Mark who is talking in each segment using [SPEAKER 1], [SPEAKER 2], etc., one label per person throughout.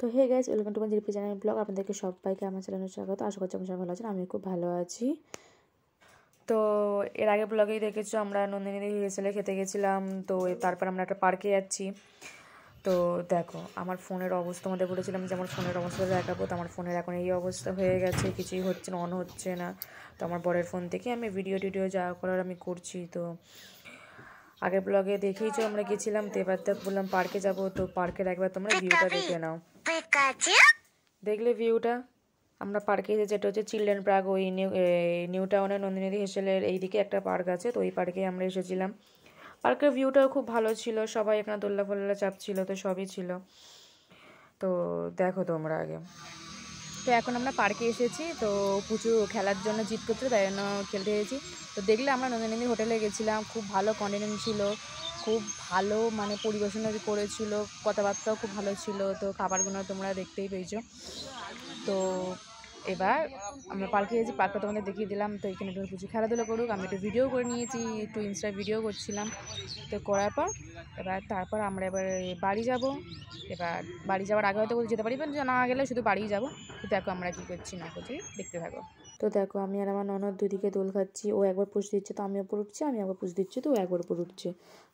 [SPEAKER 1] তো hey guys, welcome to my GP channel blog. আপনাদেরকে সবাইকে আমার চ্যানেলে স্বাগত। আশা করছি আপনারা সবাই ভালো আছেন, আমি খুব ভালো আছি। তো এর আগে ব্লগেই দেখেছো আমরা নন্দিনী হেসেলে খেতে গেছিলাম। তো তারপর আমরা একটা পার্কে যাচ্ছি। তো দেখো আমার ফোনের অবস্থা, মধ্যে বলেছিলাম যে আমার ফোনের অবস্থা দেখাবো। তো আমার ফোনের এখন এই অবস্থা হয়ে গেছে, কিছুই হচ্ছে না, অন হচ্ছে না। তো আমার বরের ফোন থেকে আমি ভিডিও যা করার আমি করছি। তো আগের ব্লগে দেখেইছো আমরা গেছিলাম, তো এবার বললাম পার্কে যাব। তো পার্কের একবার তোমরা ভিউটা দেখে নাও। দেখলে ভিউটা? আমরা পার্কে এসে, যেটা হচ্ছে চিলড্রেন পার্ক, ওই নিউ টাউনের নন্দিনী হেসেলের এইদিকে একটা পার্ক আছে, তো ওই পার্কে আমরা এসেছিলাম। পার্কের ভিউটাও খুব ভালো ছিল, সবাই এখানে দোল্লা ফোল্লা চাপছিল, তো সবই ছিল। তো দেখো তোমরা আগে। তো এখন আমরা পার্কে এসেছি, তো প্রচুর খেলার জন্য জিত করছিল, তাই জন্য খেলতে এসেছি। তো দেখলে আমরা নন্দিনী হোটেলে গেছিলাম, খুব ভালো কন্টেন্ট ছিল, খুব ভালো মানে পরিবেশনা করেছিল, কথাবার্তাও খুব ভালো ছিল। তো খাবারগুলো তোমরা দেখতেই পেয়েছো। তো এবার আমরা পার্কে এসেছি, পার্কটা তোমাদের দেখিয়ে দিলাম। তো এখানে একটু প্রচুর খেলাধুলা করুক, আমি একটু ভিডিও করে নিয়েছি, একটু ইনস্টায় ভিডিও করছিলাম। তো করার পর তারপর আমরা এবার বাড়ি যাব। এবার বাড়ি যাওয়ার আগে হয়তো যেতে পারি, যে না গেলে শুধু বাড়িই যাবো। তো দেখো আমরা কী করছি না করছি, দেখতে থাকো। তো দেখো আমি আর আমার ননদ দুদিকে দোল খাচ্ছি। ও একবার পুষ দিচ্ছে তো আমি ওপর উঠছি, আমি একবার পুষ দিচ্ছি তো ও একবার উপর উঠছে।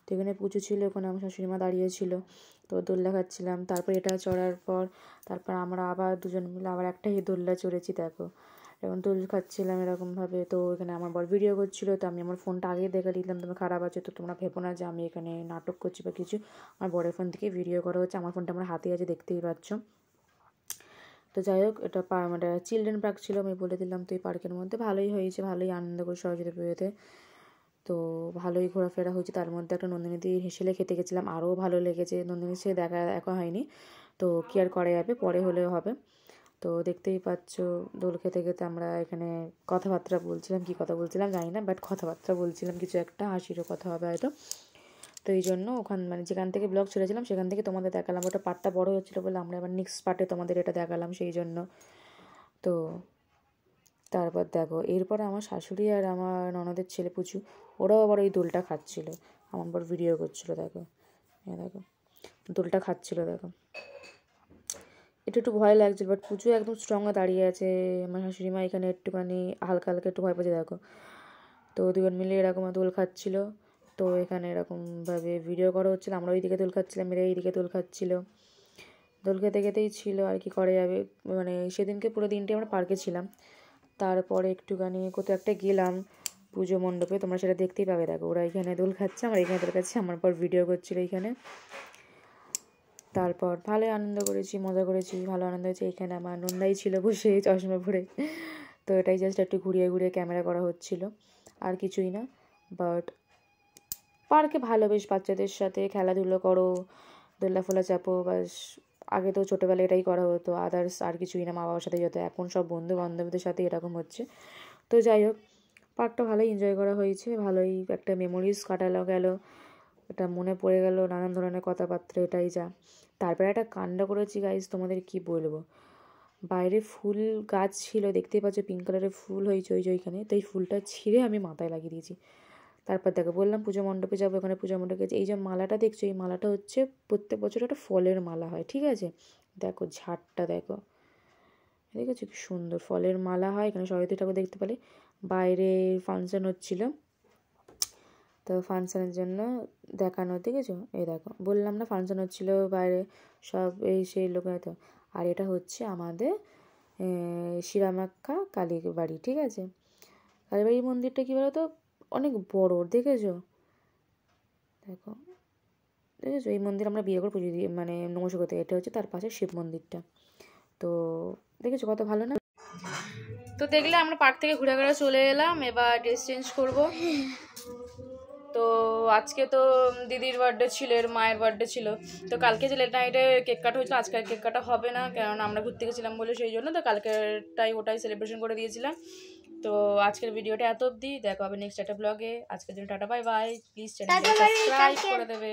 [SPEAKER 1] তো এখানে পুজো ছিল, ওখানে আমার শাশুড়িমা দাঁড়িয়েছিল, তো দোল্লা খাচ্ছিলাম। তারপর এটা চড়ার পর তারপর আমরা আবার দুজন মিলে আবার একটাই দোল্লা চড়েছি। দেখো এখন দোল খাচ্ছিলাম এরকমভাবে। তো এখানে আমার বর ভিডিও করছিলো, তো আমি আমার ফোনটা আগে দেখে দিলাম, তোমার খারাপ আছে, তো তোমরা ভেবো না যে আমি এখানে নাটক করছি বা কিছু। আমার বরের ফোন থেকে ভিডিও করা হচ্ছে, আমার ফোনটা আমার হাতে আছে, দেখতেই পাচ্ছ। তো যাই হোক, এটা মানে চিলড্রেন পার্ক ছিল, আমি বলে দিলাম। তো এই পার্কের মধ্যে ভালোই হয়েছে, ভালোই আনন্দ করে সরস্বতী পুজোতে। তো ভালোই ঘোরাফেরা হয়েছে। তার মধ্যে একটা নন্দিনীদি হেসেলে খেতে গেছিলাম, আরও ভালো লেগেছে। নন্দিনীর সাথে দেখা হয়নি, তো কি আর করা যাবে, পরে হলেও হবে। তো দেখতেই পাচ্ছ দোল খেতে খেতে আমরা এখানে কথাবার্তা বলছিলাম, কী কথা বলছিলাম জানি না, বাট কথাবার্তা বলছিলাম, কিছু একটা হাসিরও কথা হবে হয়তো। তো এই জন্য মানে যেখান থেকে ব্লগ ছেড়েছিলাম সেখান থেকে তোমাদের দেখালাম। ওটা পার্টটা বড় হচ্ছিলো বলে আমরা আবার নেক্সট পার্টে তোমাদের এটা দেখালাম, সেই জন্য। তো তারপর দেখো এরপরে আমার শাশুড়ি আর আমার ননদের ছেলে পুচু, ওরাও আবার ওই দোলটা খাচ্ছিলো, আমার পর ভিডিও করছিলো। দেখো দেখো দোলটা খাচ্ছিলো, দেখো একটু ভয় লাগছিল, বাট পুজো একদম স্ট্রংয়ে দাঁড়িয়ে আছে। আমার শাশুড়ি মা এখানে একটুখানি হালকা হালকা একটু ভয় পাচ্ছে, দেখো। তো দুজন মিলে এরকম দোল খাচ্ছিল। তো এখানে এরকমভাবে ভিডিও করা হচ্ছিলো, আমরা ওই দিকে দোল খাচ্ছিলাম, এরা এই দিকে দোল খাচ্ছিলো। দোল খেতে খেতেই ছিল, আর কি করা যাবে। মানে সেদিনকে পুরো দিনটি আমরা পার্কে ছিলাম। তারপরে একটুখানি কোথাও একটা গেলাম পুজো মণ্ডপে, তোমরা সেটা দেখতেই পাবে। দেখো ওরা এখানে দোল খাচ্ছে, আমরা এখানে দোল খাচ্ছি, আমার পর ভিডিও করছিল এইখানে। তারপর ভালোই আনন্দ করেছি, মজা করেছি, ভালো আনন্দ হয়েছে। এখানে আমার নন্দাই ছিল বসে চশমা পরে। তো এটাই জাস্ট একটু ঘুরিয়ে ঘুরিয়ে ক্যামেরা করা হচ্ছিল, আর কিছুই না। বাট পার্কে ভালো, বেশ বাচ্চাদের সাথে খেলাধুলো করো, দোল্লা ফোলা চাপো, বাস। আগে তো ছোটোবেলায় এটাই করা হতো, আদার্স আর কিছুই না, মা বাবার সাথে যেত। এখন সব বন্ধু বান্ধবদের সাথে এরকম হচ্ছে। তো যাই হোক, পার্কটা ভালোই এনজয় করা হয়েছে, ভালোই একটা মেমোরিজ কাটালো গেল, এটা মনে পড়ে গেল, নানান ধরনের কথাবার্তা, এটাই যা। তারপরে একটা কাণ্ড করেছি গাইজ, তোমাদের কি বলবো। বাইরে ফুল গাছ ছিল, দেখতেই পাচ্ছ পিঙ্ক কালারের ফুল হয়েছে ওইখানে। তো এই ফুলটা ছিঁড়ে আমি মাথায় লাগিয়ে দিয়েছি। তারপর দেখো বললাম পুজো মণ্ডপে যাবো, ওখানে পুজো মণ্ডপে গেছে। এই যে মালাটা দেখছো, এই মালাটা হচ্ছে প্রত্যেক বছর একটা ফলের মালা হয়, ঠিক আছে। দেখো ঝাড়টা দেখো, দেখেছো কি সুন্দর ফলের মালা হয়। এখানে সরস্বতী ঠাকুর দেখতে পেলে। বাইরে ফাংশন হচ্ছিল, তো ফাংশনের জন্য দেখানো, দেখেছো। এই দেখো বললাম না ফাংশন হচ্ছিলো বাইরে, সব এই সেই লোক হয়তো। আর এটা হচ্ছে আমাদের শিরামাক্কা কালীর বাড়ি, ঠিক আছে। কালীবাড়ির মন্দিরটা কী বলো তো, অনেক বড়, দেখেছো। দেখো দেখেছো, এই মন্দির আমরা বিয়ে করে পুজো দিই, মানে নমস্কার করতে। এটা হচ্ছে তার পাশে শিব মন্দিরটা। তো দেখেছো কত ভালো না। তো দেখলে আমরা পার্ক থেকে ঘুরে ঘুরে চলে এলাম, এবার ড্রেস চেঞ্জ করবো। তো আজকে তো দিদির বার্থডে ছিল, এর মায়ের বার্থডে ছিল। তো কালকে যে লেট নাইটে কেক কাটা হয়েছিল, আজকে কেক কাটা হবে না, কারণ আমরা ঘুরতে গেছিলাম বলে, সেই জন্য। তো কালকেরটাই ওটাই সেলিব্রেশন করে দিয়েছিলাম। তো আজকের ভিডিওটা এত অবধি, দেখা হবে নেক্সট একটা ব্লগে। আজকের জন্য টাটা বাই বাই। প্লিজ চ্যানেলটা সাবস্ক্রাইব করে দেবে।